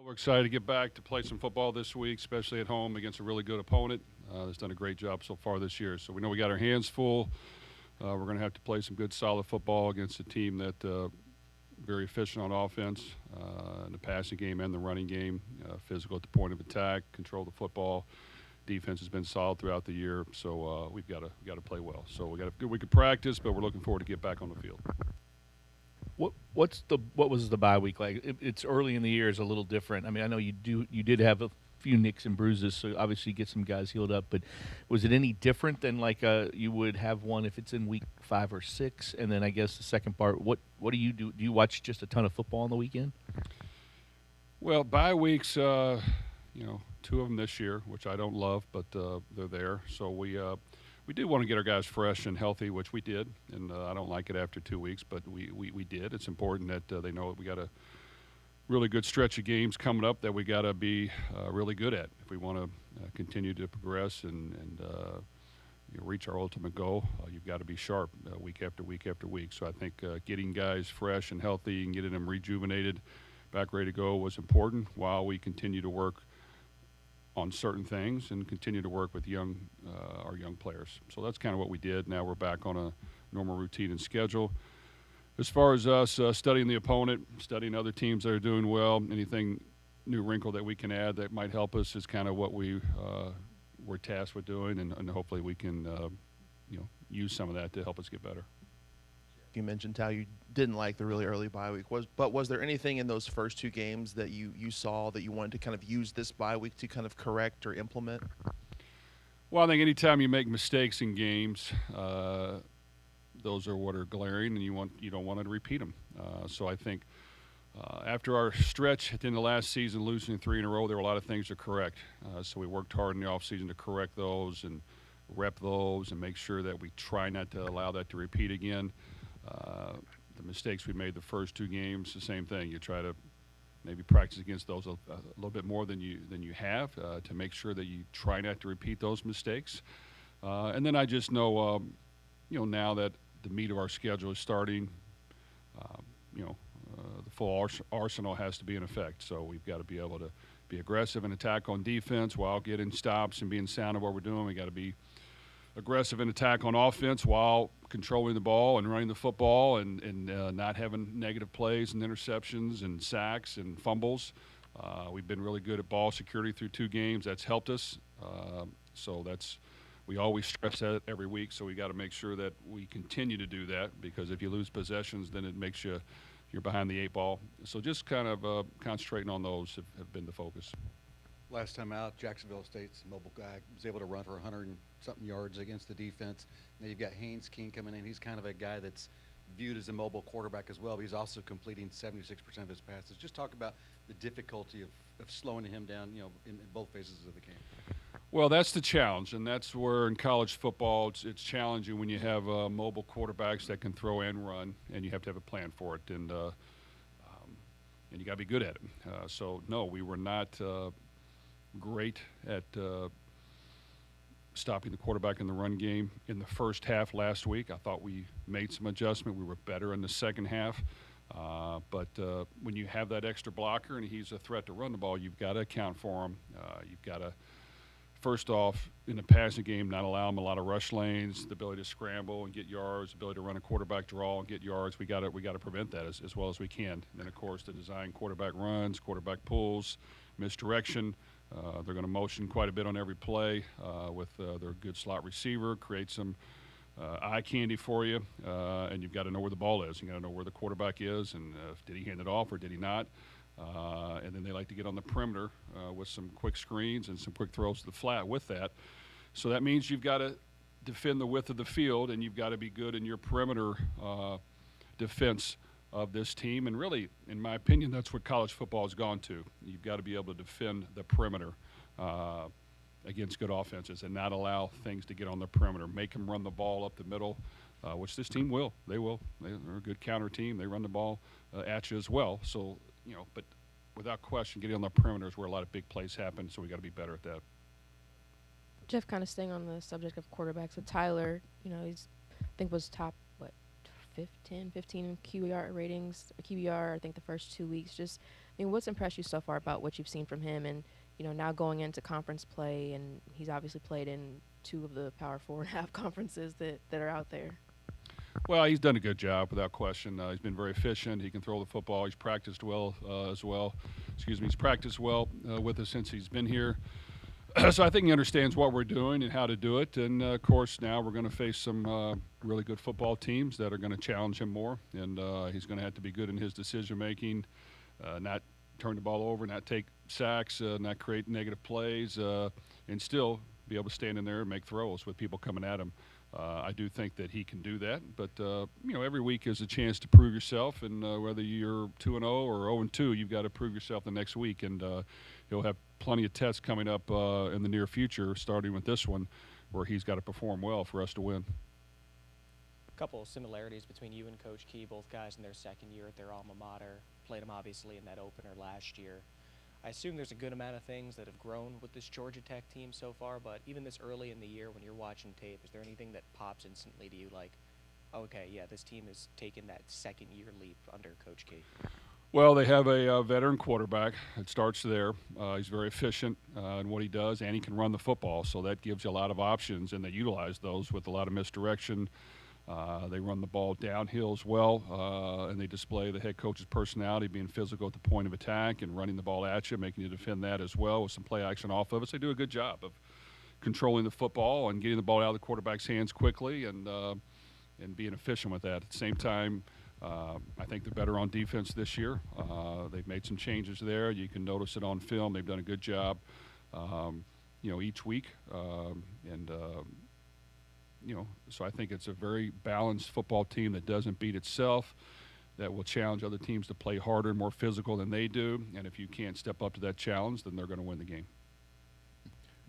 We're excited to get back to play some football this week, especially at home against a really good opponent that's done a great job so far this year. So we know we got our hands full. We're going to have to play some good, solid football against a team that very efficient on offense, in the passing game and the running game, physical at the point of attack, control the football. Defense has been solid throughout the year, so we've got to play well. So we got a good week of practice, but we're looking forward to get back on the field. What was the bye week like? It's early in the year, is a little different. I mean, I know you did have a few nicks and bruises, so obviously you get some guys healed up. But was it any different than like you would have one if it's in week 5 or 6? And then I guess the second part, what do you do? Do you watch just a ton of football on the weekend? Well, bye weeks, two of them this year, which I don't love, but they're there. So we do want to get our guys fresh and healthy, which we did. And I don't like it after 2 weeks, but we did. It's important that they know we got a really good stretch of games coming up that we got to be really good at if we want to continue to progress and reach our ultimate goal. You've got to be sharp week after week after week. So I think getting guys fresh and healthy and getting them rejuvenated, back ready to go was important while we continue to work on certain things and continue to work with our young players. So that's kind of what we did. Now we're back on a normal routine and schedule. As far as us studying the opponent, studying other teams that are doing well, anything new wrinkle that we can add that might help us is kind of what we're tasked with doing, and hopefully we can use some of that to help us get better. You mentioned how you didn't like the really early bye week. Was there anything in those first two games that you saw that you wanted to kind of use this bye week to kind of correct or implement? Well, I think anytime you make mistakes in games, those are what are glaring, and you don't want to repeat them. So I think after our stretch at the end of last season, losing 3 in a row, there were a lot of things to correct. So we worked hard in the offseason to correct those and rep those and make sure that we try not to allow that to repeat again. The mistakes we made the first 2 games, the same thing. You try to maybe practice against those a little bit more than you have to make sure that you try not to repeat those mistakes. And then I just know, now that the meat of our schedule is starting, the full arsenal has to be in effect. So we've got to be able to be aggressive and attack on defense while getting stops and being sound of what we're doing. We got to be aggressive in attack on offense while controlling the ball and running the football and not having negative plays and interceptions and sacks and fumbles. We've been really good at ball security through 2 games. That's helped us. We always stress that every week, so we got to make sure that we continue to do that, because if you lose possessions, then it makes you're behind the 8 ball. So just kind of concentrating on those have been the focus. Last time out, Jacksonville State's mobile guy was able to run for 100 and something yards against the defense. Now you've got Haynes King coming in. He's kind of a guy that's viewed as a mobile quarterback as well, but he's also completing 76% of his passes. Just talk about the difficulty of slowing him down, in both phases of the game. Well, that's the challenge, and that's where in college football it's challenging when you have mobile quarterbacks that can throw and run, and you have to have a plan for it, and you got to be good at it. So no, we were not great at stopping the quarterback in the run game in the first half last week. I thought we made some adjustment. We were better in the second half. But when you have that extra blocker and he's a threat to run the ball, you've got to account for him. You've got to, first off, in the passing game, not allow him a lot of rush lanes, the ability to scramble and get yards, the ability to run a quarterback draw and get yards. We got to prevent that as well as we can. And then, of course, the design quarterback runs, quarterback pulls, misdirection. They're going to motion quite a bit on every play with their good slot receiver, create some eye candy for you, and you've got to know where the ball is. You got to know where the quarterback is, and did he hand it off or did he not? And then they like to get on the perimeter with some quick screens and some quick throws to the flat with that. So that means you've got to defend the width of the field, and you've got to be good in your perimeter defense of this team. And really, in my opinion, that's what college football has gone to. You've got to be able to defend the perimeter against good offenses and not allow things to get on the perimeter. Make them run the ball up the middle, which this team will. They will. They're a good counter team. They run the ball at you as well. So, but without question, getting on the perimeter is where a lot of big plays happen, so we got to be better at that. Jeff, kind of staying on the subject of quarterbacks, with Tyler, he's, I think, was top, 15 in QBR ratings, QBR, I think the first 2 weeks. Just mean, what's impressed you so far about what you've seen from him, and now going into conference play, and he's obviously played in 2 of the Power 4.5 conferences that are out there. Well, he's done a good job without question. He's been very efficient. He can throw the football. He's practiced well as well. Excuse me. He's practiced well with us since he's been here. So I think he understands what we're doing and how to do it. And, of course, now we're going to face some really good football teams that are going to challenge him more. And he's going to have to be good in his decision-making, not turn the ball over, not take sacks, not create negative plays, and still be able to stand in there and make throws with people coming at him. I do think that he can do that, but every week is a chance to prove yourself, and whether you're 2-0 or 0-2, you've got to prove yourself the next week, and he'll have plenty of tests coming up in the near future, starting with this one, where he's got to perform well for us to win. A couple of similarities between you and Coach Key, both guys in their second year at their alma mater, played him obviously in that opener last year. I assume there's a good amount of things that have grown with this Georgia Tech team so far, but even this early in the year when you're watching tape, is there anything that pops instantly to you like, okay, yeah, this team has taken that second-year leap under Coach K? Well, they have a veteran quarterback. It starts there. He's very efficient in what he does, and he can run the football, so that gives you a lot of options, and they utilize those with a lot of misdirection. They run the ball downhill as well, and they display the head coach's personality, being physical at the point of attack and running the ball at you, making you defend that as well with some play action off of it. So they do a good job of controlling the football and getting the ball out of the quarterback's hands quickly and being efficient with that. At the same time, I think they're better on defense this year. They've made some changes there. You can notice it on film. They've done a good job, each week. So I think it's a very balanced football team that doesn't beat itself, that will challenge other teams to play harder and more physical than they do. And if you can't step up to that challenge, then they're going to win the game.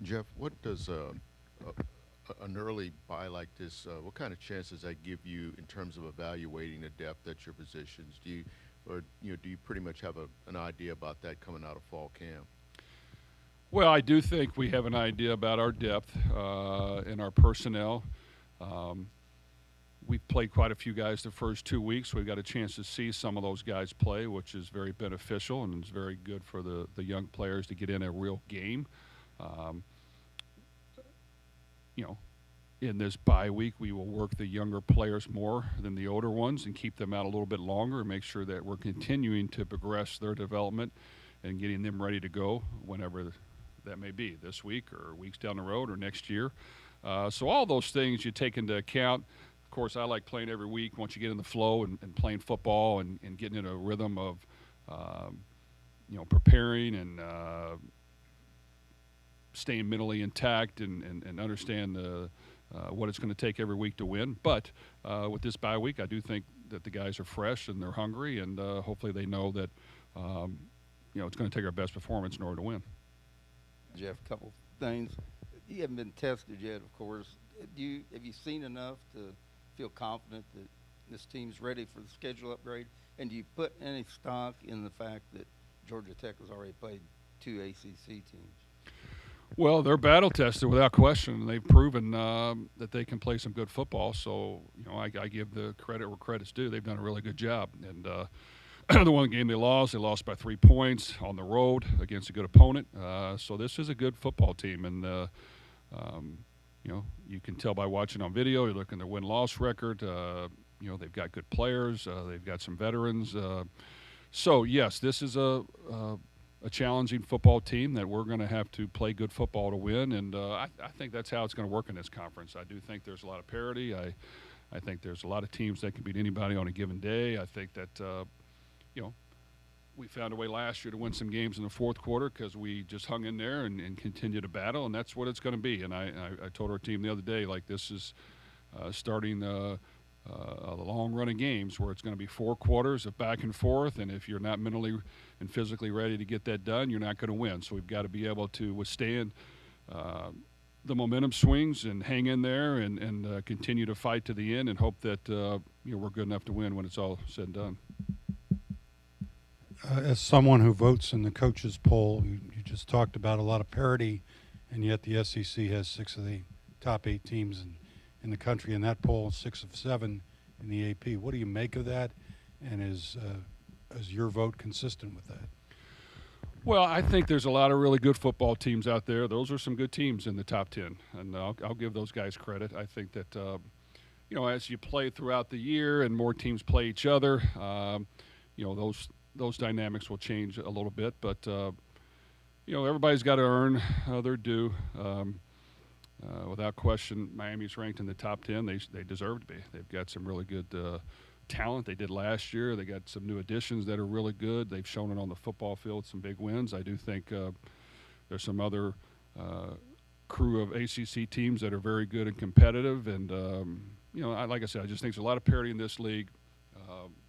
Jeff, what does an early bye like this, what kind of chances that give you in terms of evaluating the depth at your positions? Do you pretty much have an idea about that coming out of fall camp? Well, I do think we have an idea about our depth in our personnel. We've played quite a few guys the first 2 weeks. We've got a chance to see some of those guys play, which is very beneficial and is very good for the young players to get in a real game. In this bye week, we will work the younger players more than the older ones and keep them out a little bit longer and make sure that we're continuing to progress their development and getting them ready to go whenever that may be, this week or weeks down the road or next year. So all those things you take into account. Of course, I like playing every week once you get in the flow and playing football and getting in a rhythm of, preparing and staying mentally intact and understand what it's going to take every week to win. But with this bye week, I do think that the guys are fresh and they're hungry, and hopefully they know that it's going to take our best performance in order to win. Jeff, a couple things. You haven't been tested yet, of course. Have you seen enough to feel confident that this team's ready for the schedule upgrade? And do you put any stock in the fact that Georgia Tech has already played 2 ACC teams? Well, they're battle tested without question. They've proven that they can play some good football. So, I give the credit where credit's due. They've done a really good job. And the one game they lost by 3 points on the road against a good opponent. So this is a good football team. And, you can tell by watching on video, you look at their win-loss record. They've got good players. They've got some veterans. So, yes, this is a challenging football team that we're going to have to play good football to win, and I think that's how it's going to work in this conference. I do think there's a lot of parity. I think there's a lot of teams that can beat anybody on a given day. I think that, we found a way last year to win some games in the fourth quarter because we just hung in there and continued to battle, and that's what it's going to be. And I told our team the other day, this is starting a long run of games where it's going to be 4 quarters of back and forth, and if you're not mentally and physically ready to get that done, you're not going to win. So we've got to be able to withstand the momentum swings and hang in there and continue to fight to the end and hope that we're good enough to win when it's all said and done. As someone who votes in the coaches poll, you just talked about a lot of parity, and yet the SEC has 6 of the top 8 teams in the country in that poll, 6 of 7 in the AP. What do you make of that, and is your vote consistent with that? Well, I think there's a lot of really good football teams out there. Those are some good teams in the top 10, and I'll give those guys credit. I think that, as you play throughout the year and more teams play each other, those dynamics will change a little bit. But, everybody's got to earn their due. Without question, Miami's ranked in the top 10. They deserve to be. They've got some really good talent. They did last year. They got some new additions that are really good. They've shown it on the football field, some big wins. I do think there's some other crew of ACC teams that are very good and competitive. And, like I said, I just think there's a lot of parity in this league.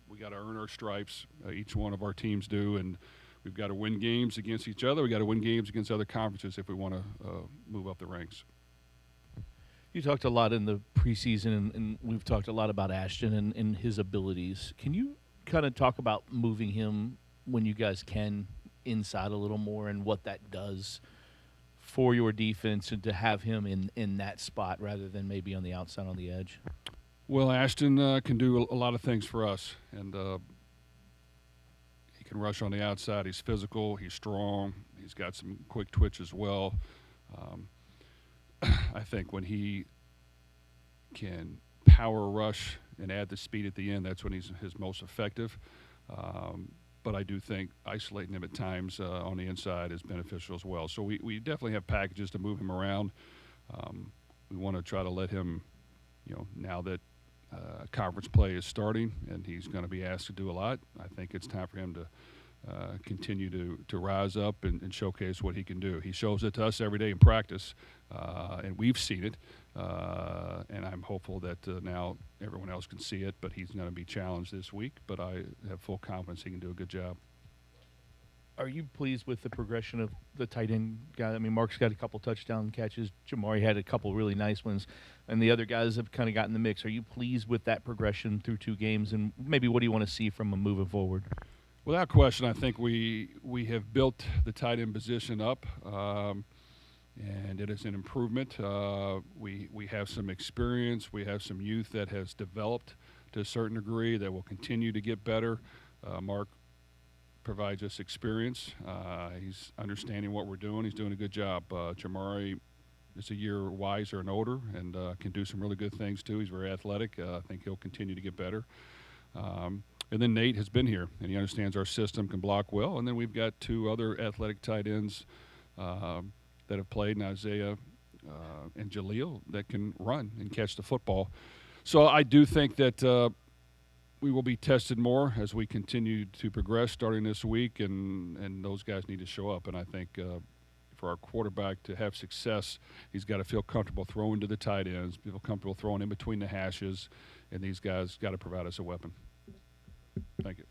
We got to earn our stripes. Each one of our teams do. And we've got to win games against each other. We've got to win games against other conferences if we want to move up the ranks. You talked a lot in the preseason, and we've talked a lot about Ashton and his abilities. Can you kind of talk about moving him when you guys can inside a little more and what that does for your defense and to have him in that spot rather than maybe on the outside on the edge? Well, Ashton can do a lot of things for us, and he can rush on the outside. He's physical. He's strong. He's got some quick twitch as well. I think when he can power rush and add the speed at the end, that's when he's his most effective. But I do think isolating him at times on the inside is beneficial as well. So we definitely have packages to move him around. We want to try to let him, now that conference play is starting and he's going to be asked to do a lot, I think it's time for him to continue to rise up and showcase what he can do. He shows it to us every day in practice, and we've seen it, and I'm hopeful that now everyone else can see it, but he's going to be challenged this week, but I have full confidence he can do a good job. Are you pleased with the progression of the tight end guy? I mean, Mark's got a couple touchdown catches. Jamari had a couple really nice ones, and the other guys have kind of gotten in the mix. Are you pleased with that progression through 2 games, and maybe what do you want to see from him moving forward? Without question, I think we have built the tight end position up, and it is an improvement. We have some experience. We have some youth that has developed to a certain degree that will continue to get better. Mark provides us experience. He's understanding what we're doing. He's doing a good job. Jamari is a year wiser and older and can do some really good things too. He's very athletic. I think he'll continue to get better. And then Nate has been here, and he understands our system, can block well. And then we've got 2 other athletic tight ends that have played, in Isaiah and Jaleel, that can run and catch the football. So I do think that we will be tested more as we continue to progress starting this week, and those guys need to show up. And I think for our quarterback to have success, he's got to feel comfortable throwing to the tight ends, feel comfortable throwing in between the hashes, and these guys got to provide us a weapon. Thank you.